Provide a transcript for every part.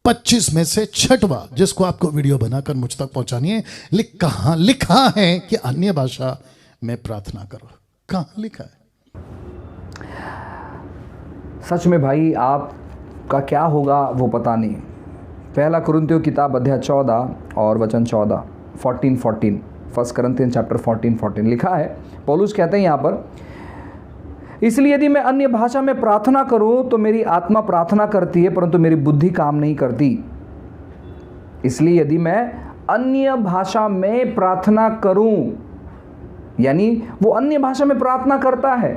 25 में से छठवां जिसको आपको वीडियो बनाकर मुझ तक पहुंचानी है, लिखा है कि अन्य भाषा में प्रार्थना करो। कहां लिखा है? सच में भाई आपका क्या होगा वो पता नहीं। पहला कुरिन्थियों किताब अध्याय 14 और वचन 14 14 फर्स्ट कुरिन्थियन चैप्टर 14 लिखा है। पौलुस कहते हैं यहाँ पर, इसलिए यदि मैं अन्य भाषा में प्रार्थना करूं तो मेरी आत्मा प्रार्थना करती है परंतु मेरी बुद्धि काम नहीं करती। इसलिए यदि मैं अन्य भाषा में प्रार्थना करूं, यानी वो अन्य भाषा में प्रार्थना करता है,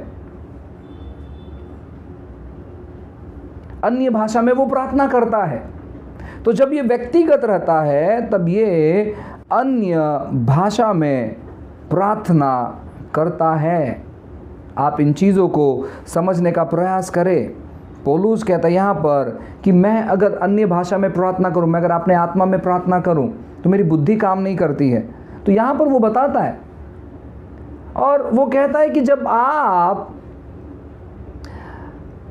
अन्य भाषा में वो प्रार्थना करता है। तो जब ये व्यक्तिगत रहता है तब ये अन्य भाषा में प्रार्थना करता है। आप इन चीज़ों को समझने का प्रयास करें। पौलुस कहता है यहाँ पर कि मैं अगर अन्य भाषा में प्रार्थना करूं, मैं अगर अपने आत्मा में प्रार्थना करूं तो मेरी बुद्धि काम नहीं करती है। तो यहाँ पर वो बताता है और वो कहता है कि जब आप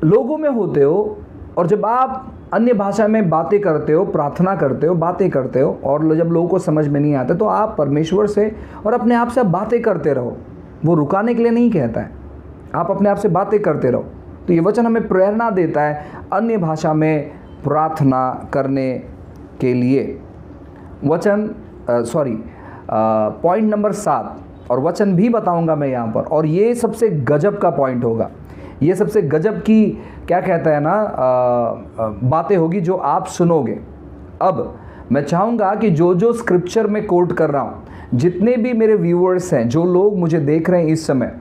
लोगों में होते हो और जब आप अन्य भाषा में बातें करते हो, प्रार्थना करते हो, बातें करते हो, और जब लोगों को समझ में नहीं आते तो आप परमेश्वर से और अपने आप से बातें करते रहो। वो रुकाने के लिए नहीं कहता है, आप अपने आप से बातें करते रहो। तो ये वचन हमें प्रेरणा देता है अन्य भाषा में प्रार्थना करने के लिए। पॉइंट नंबर 7 और वचन भी बताऊंगा मैं यहाँ पर, और ये सबसे गजब का पॉइंट होगा। ये सबसे गजब की क्या कहता है ना बातें होगी जो आप सुनोगे। अब मैं चाहूँगा कि जो स्क्रिप्चर में कोट कर रहा हूँ, जितने भी मेरे व्यूअर्स हैं, जो लोग मुझे देख रहे हैं इस समय,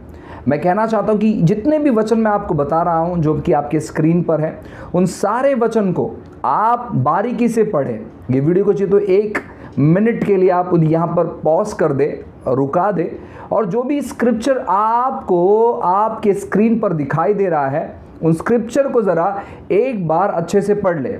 मैं कहना चाहता हूँ कि जितने भी वचन मैं आपको बता रहा हूँ जो कि आपके स्क्रीन पर है, उन सारे वचन को आप बारीकी से पढ़ें। ये वीडियो को चाहिए तो 1 मिनट के लिए आप यहाँ पर पॉज कर दे, रुका दे, और जो भी स्क्रिप्चर आपको आपके स्क्रीन पर दिखाई दे रहा है उन स्क्रिप्चर को ज़रा एक बार अच्छे से पढ़ ले।